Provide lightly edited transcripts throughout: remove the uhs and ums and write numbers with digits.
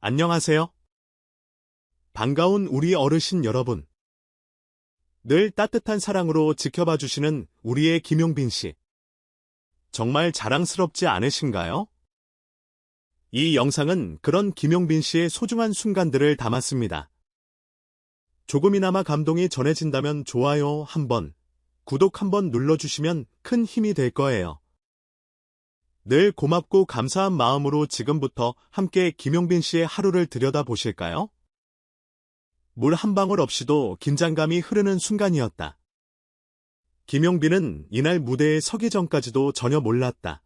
안녕하세요. 반가운 우리 어르신 여러분. 늘 따뜻한 사랑으로 지켜봐 주시는 우리의 김용빈 씨. 정말 자랑스럽지 않으신가요? 이 영상은 그런 김용빈 씨의 소중한 순간들을 담았습니다. 조금이나마 감동이 전해진다면 좋아요 한번, 구독 한번 눌러주시면 큰 힘이 될 거예요. 늘 고맙고 감사한 마음으로 지금부터 함께 김용빈 씨의 하루를 들여다보실까요? 물 한 방울 없이도 긴장감이 흐르는 순간이었다. 김용빈은 이날 무대에 서기 전까지도 전혀 몰랐다.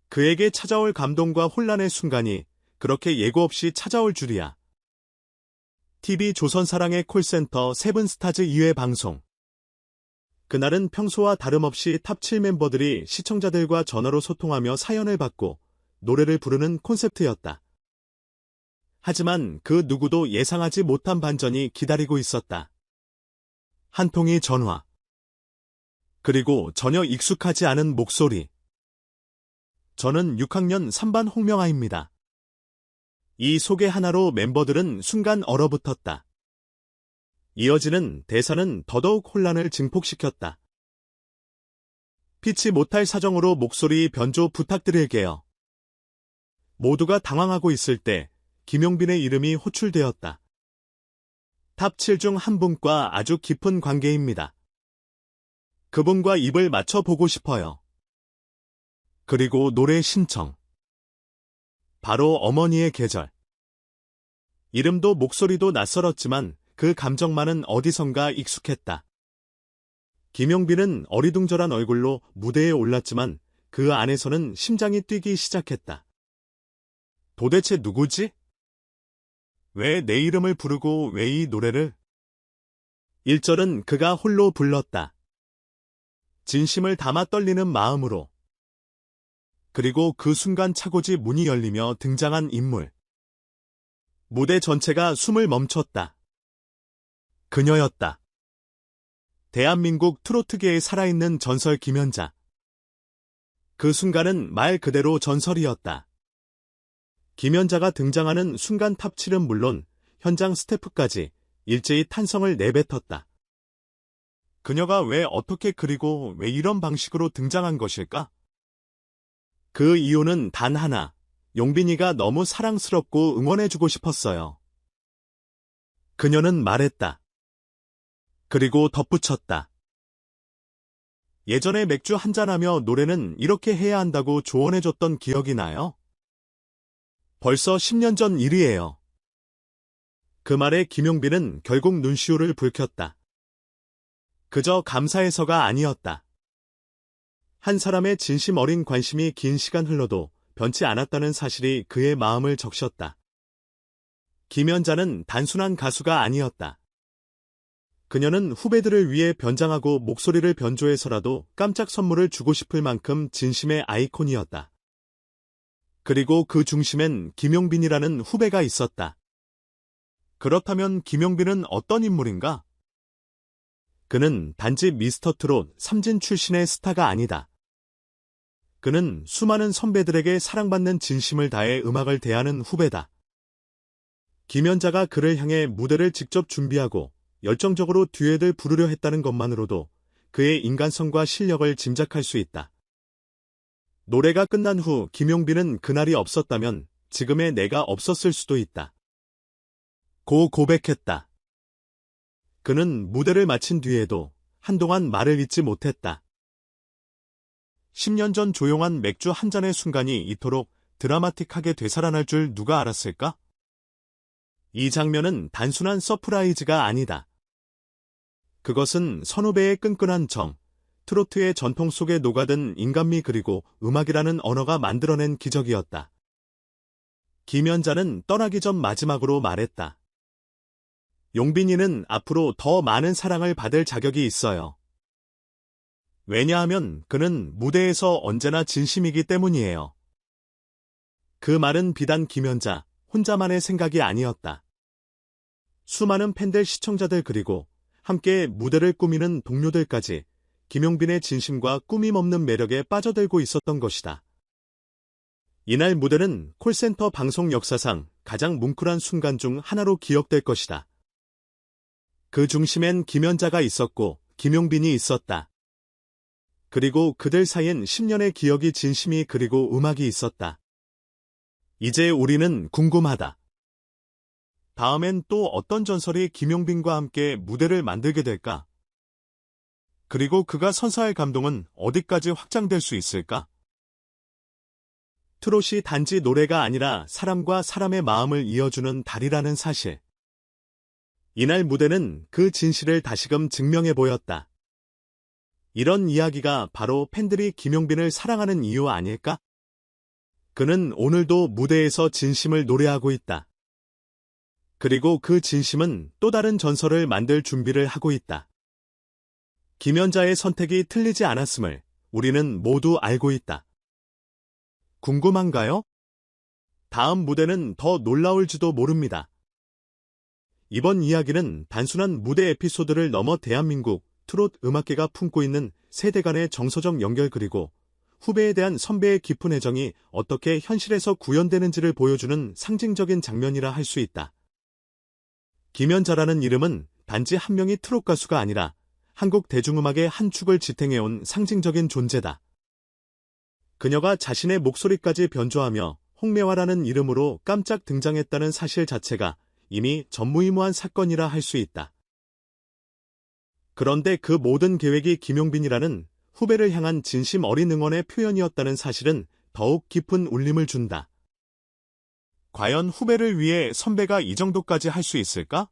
그에게 찾아올 감동과 혼란의 순간이 그렇게 예고 없이 찾아올 줄이야. TV 조선사랑의 콜센터 세븐스타즈 2회 방송. 그날은 평소와 다름없이 탑7 멤버들이 시청자들과 전화로 소통하며 사연을 받고 노래를 부르는 콘셉트였다. 하지만 그 누구도 예상하지 못한 반전이 기다리고 있었다. 한 통의 전화. 그리고 전혀 익숙하지 않은 목소리. 저는 6학년 3반 홍명아입니다. 이 소개 하나로 멤버들은 순간 얼어붙었다. 이어지는 대사는 더더욱 혼란을 증폭시켰다. 피치 못할 사정으로 목소리 변조 부탁드릴게요. 모두가 당황하고 있을 때 김용빈의 이름이 호출되었다. 탑7 중 한 분과 아주 깊은 관계입니다. 그분과 입을 맞춰보고 싶어요. 그리고 노래 신청. 바로 어머니의 계절. 이름도 목소리도 낯설었지만 그 감정만은 어디선가 익숙했다. 김용빈은 어리둥절한 얼굴로 무대에 올랐지만 그 안에서는 심장이 뛰기 시작했다. 도대체 누구지? 왜 내 이름을 부르고 왜 이 노래를? 1절은 그가 홀로 불렀다. 진심을 담아 떨리는 마음으로. 그리고 그 순간 차고지 문이 열리며 등장한 인물. 무대 전체가 숨을 멈췄다. 그녀였다. 대한민국 트로트계에 살아있는 전설 김연자. 그 순간은 말 그대로 전설이었다. 김연자가 등장하는 순간 탑7은 물론 현장 스태프까지 일제히 탄성을 내뱉었다. 그녀가 왜 어떻게 그리고 왜 이런 방식으로 등장한 것일까? 그 이유는 단 하나, 용빈이가 너무 사랑스럽고 응원해주고 싶었어요. 그녀는 말했다. 그리고 덧붙였다. 예전에 맥주 한잔하며 노래는 이렇게 해야 한다고 조언해줬던 기억이 나요. 벌써 10년 전 일이에요. 그 말에 김용빈은 결국 눈시울을 붉혔다. 그저 감사해서가 아니었다. 한 사람의 진심 어린 관심이 긴 시간 흘러도 변치 않았다는 사실이 그의 마음을 적셨다. 김연자는 단순한 가수가 아니었다. 그녀는 후배들을 위해 변장하고 목소리를 변조해서라도 깜짝 선물을 주고 싶을 만큼 진심의 아이콘이었다. 그리고 그 중심엔 김용빈이라는 후배가 있었다. 그렇다면 김용빈은 어떤 인물인가? 그는 단지 미스터트롯 3진 출신의 스타가 아니다. 그는 수많은 선배들에게 사랑받는 진심을 다해 음악을 대하는 후배다. 김연자가 그를 향해 무대를 직접 준비하고 열정적으로 듀엣을 부르려 했다는 것만으로도 그의 인간성과 실력을 짐작할 수 있다. 노래가 끝난 후 김용빈은 그날이 없었다면 지금의 내가 없었을 수도 있다. 고 고백했다. 그는 무대를 마친 뒤에도 한동안 말을 잇지 못했다. 10년 전 조용한 맥주 한 잔의 순간이 이토록 드라마틱하게 되살아날 줄 누가 알았을까? 이 장면은 단순한 서프라이즈가 아니다. 그것은 선후배의 끈끈한 정, 트로트의 전통 속에 녹아든 인간미 그리고 음악이라는 언어가 만들어낸 기적이었다. 김연자는 떠나기 전 마지막으로 말했다. 용빈이는 앞으로 더 많은 사랑을 받을 자격이 있어요. 왜냐하면 그는 무대에서 언제나 진심이기 때문이에요. 그 말은 비단 김연자 혼자만의 생각이 아니었다. 수많은 팬들, 시청자들 그리고 함께 무대를 꾸미는 동료들까지 김용빈의 진심과 꾸밈 없는 매력에 빠져들고 있었던 것이다. 이날 무대는 콜센터 방송 역사상 가장 뭉클한 순간 중 하나로 기억될 것이다. 그 중심엔 김연자가 있었고 김용빈이 있었다. 그리고 그들 사이엔 10년의 기억이 진심이 그리고 음악이 있었다. 이제 우리는 궁금하다. 다음엔 또 어떤 전설이 김용빈과 함께 무대를 만들게 될까? 그리고 그가 선사할 감동은 어디까지 확장될 수 있을까? 트롯이 단지 노래가 아니라 사람과 사람의 마음을 이어주는 달이라는 사실. 이날 무대는 그 진실을 다시금 증명해 보였다. 이런 이야기가 바로 팬들이 김용빈을 사랑하는 이유 아닐까? 그는 오늘도 무대에서 진심을 노래하고 있다. 그리고 그 진심은 또 다른 전설을 만들 준비를 하고 있다. 김연자의 선택이 틀리지 않았음을 우리는 모두 알고 있다. 궁금한가요? 다음 무대는 더 놀라울지도 모릅니다. 이번 이야기는 단순한 무대 에피소드를 넘어 대한민국 트롯 음악계가 품고 있는 세대 간의 정서적 연결 그리고 후배에 대한 선배의 깊은 애정이 어떻게 현실에서 구현되는지를 보여주는 상징적인 장면이라 할 수 있다. 김연자라는 이름은 단지 한 명의 트롯 가수가 아니라 한국 대중음악의 한 축을 지탱해온 상징적인 존재다. 그녀가 자신의 목소리까지 변조하며 홍매화라는 이름으로 깜짝 등장했다는 사실 자체가 이미 전무후무한 사건이라 할 수 있다. 그런데 그 모든 계획이 김용빈이라는 후배를 향한 진심 어린 응원의 표현이었다는 사실은 더욱 깊은 울림을 준다. 과연 후배를 위해 선배가 이 정도까지 할 수 있을까?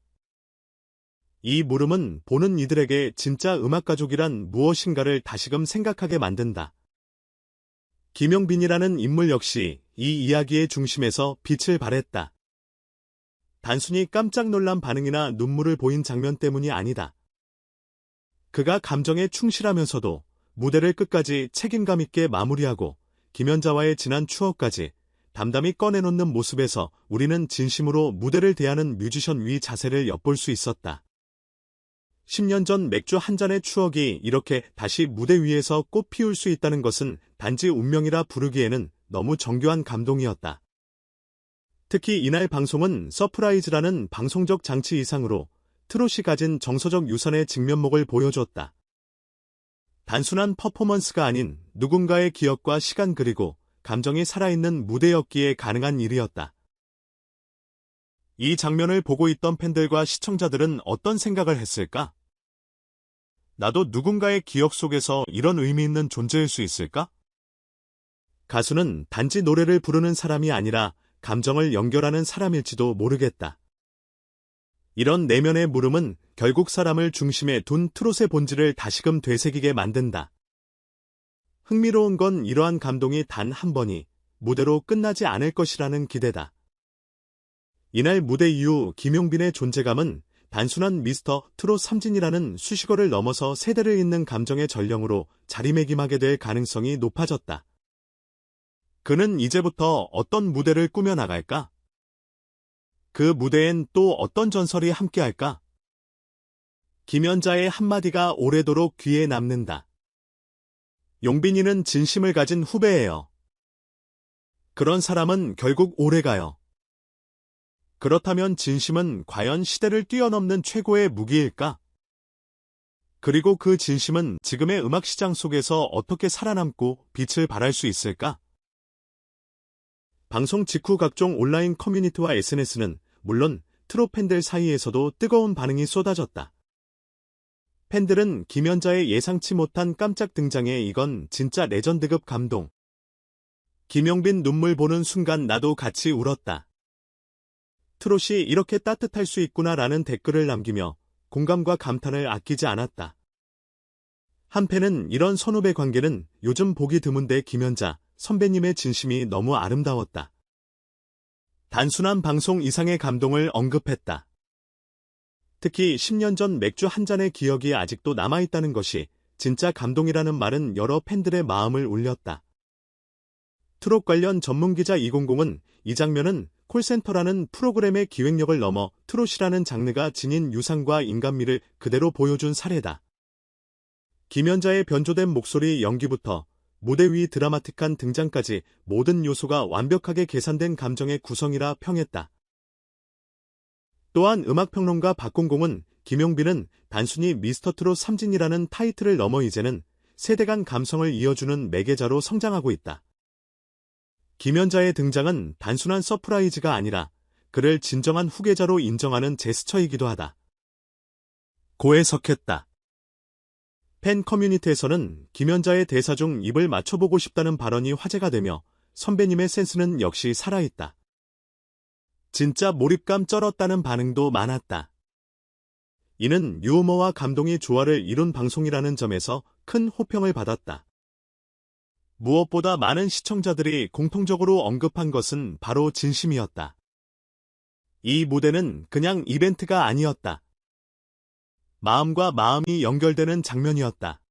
이 물음은 보는 이들에게 진짜 음악가족이란 무엇인가를 다시금 생각하게 만든다. 김용빈이라는 인물 역시 이 이야기의 중심에서 빛을 발했다. 단순히 깜짝 놀란 반응이나 눈물을 보인 장면 때문이 아니다. 그가 감정에 충실하면서도 무대를 끝까지 책임감 있게 마무리하고 김연자와의 지난 추억까지 담담히 꺼내놓는 모습에서 우리는 진심으로 무대를 대하는 뮤지션 위 자세를 엿볼 수 있었다. 10년 전 맥주 한 잔의 추억이 이렇게 다시 무대 위에서 꽃 피울 수 있다는 것은 단지 운명이라 부르기에는 너무 정교한 감동이었다. 특히 이날 방송은 서프라이즈라는 방송적 장치 이상으로 트롯이 가진 정서적 유산의 직면목을 보여줬다. 단순한 퍼포먼스가 아닌 누군가의 기억과 시간 그리고 감정이 살아있는 무대였기에 가능한 일이었다. 이 장면을 보고 있던 팬들과 시청자들은 어떤 생각을 했을까? 나도 누군가의 기억 속에서 이런 의미 있는 존재일 수 있을까? 가수는 단지 노래를 부르는 사람이 아니라 감정을 연결하는 사람일지도 모르겠다. 이런 내면의 물음은 결국 사람을 중심에 둔 트롯의 본질을 다시금 되새기게 만든다. 흥미로운 건 이러한 감동이 단 한 번이 무대로 끝나지 않을 것이라는 기대다. 이날 무대 이후 김용빈의 존재감은 단순한 미스터 트롯 삼진이라는 수식어를 넘어서 세대를 잇는 감정의 전령으로 자리매김하게 될 가능성이 높아졌다. 그는 이제부터 어떤 무대를 꾸며나갈까? 그 무대엔 또 어떤 전설이 함께할까? 김연자의 한마디가 오래도록 귀에 남는다. 용빈이는 진심을 가진 후배예요. 그런 사람은 결국 오래가요. 그렇다면 진심은 과연 시대를 뛰어넘는 최고의 무기일까? 그리고 그 진심은 지금의 음악 시장 속에서 어떻게 살아남고 빛을 발할 수 있을까? 방송 직후 각종 온라인 커뮤니티와 SNS는 물론 트롯 팬들 사이에서도 뜨거운 반응이 쏟아졌다. 팬들은 김연자의 예상치 못한 깜짝 등장에 이건 진짜 레전드급 감동. 김용빈 눈물 보는 순간 나도 같이 울었다. 트롯이 이렇게 따뜻할 수 있구나라는 댓글을 남기며 공감과 감탄을 아끼지 않았다. 한팬은 이런 선후배 관계는 요즘 보기 드문데 김연자 선배님의 진심이 너무 아름다웠다. 단순한 방송 이상의 감동을 언급했다. 특히 10년 전 맥주 한 잔의 기억이 아직도 남아있다는 것이 진짜 감동이라는 말은 여러 팬들의 마음을 울렸다. 트롯 관련 전문기자 200은 이 장면은 콜센터라는 프로그램의 기획력을 넘어 트롯이라는 장르가 지닌 유상과 인간미를 그대로 보여준 사례다. 김연자의 변조된 목소리 연기부터 무대 위 드라마틱한 등장까지 모든 요소가 완벽하게 계산된 감정의 구성이라 평했다. 또한 음악평론가 박공공은 김용빈은 단순히 미스터트롯 3진이라는 타이틀을 넘어 이제는 세대 간 감성을 이어주는 매개자로 성장하고 있다. 김연자의 등장은 단순한 서프라이즈가 아니라 그를 진정한 후계자로 인정하는 제스처이기도 하다. 고에 석했다. 팬 커뮤니티에서는 김연자의 대사 중 입을 맞춰보고 싶다는 발언이 화제가 되며 선배님의 센스는 역시 살아있다. 진짜 몰입감 쩔었다는 반응도 많았다. 이는 유머와 감동이 조화를 이룬 방송이라는 점에서 큰 호평을 받았다. 무엇보다 많은 시청자들이 공통적으로 언급한 것은 바로 진심이었다. 이 무대는 그냥 이벤트가 아니었다. 마음과 마음이 연결되는 장면이었다.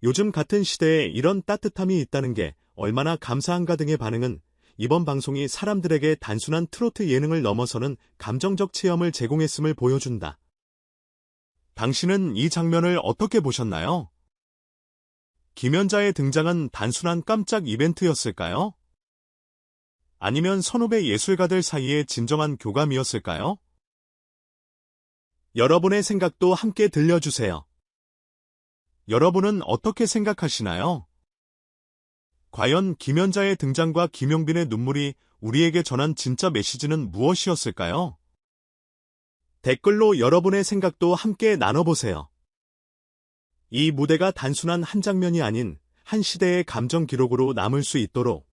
요즘 같은 시대에 이런 따뜻함이 있다는 게 얼마나 감사한가 등의 반응은 이번 방송이 사람들에게 단순한 트로트 예능을 넘어서는 감정적 체험을 제공했음을 보여준다. 당신은 이 장면을 어떻게 보셨나요? 김연자의 등장은 단순한 깜짝 이벤트였을까요? 아니면 선후배 예술가들 사이의 진정한 교감이었을까요? 여러분의 생각도 함께 들려주세요. 여러분은 어떻게 생각하시나요? 과연 김연자의 등장과 김용빈의 눈물이 우리에게 전한 진짜 메시지는 무엇이었을까요? 댓글로 여러분의 생각도 함께 나눠보세요. 이 무대가 단순한 한 장면이 아닌 한 시대의 감정 기록으로 남을 수 있도록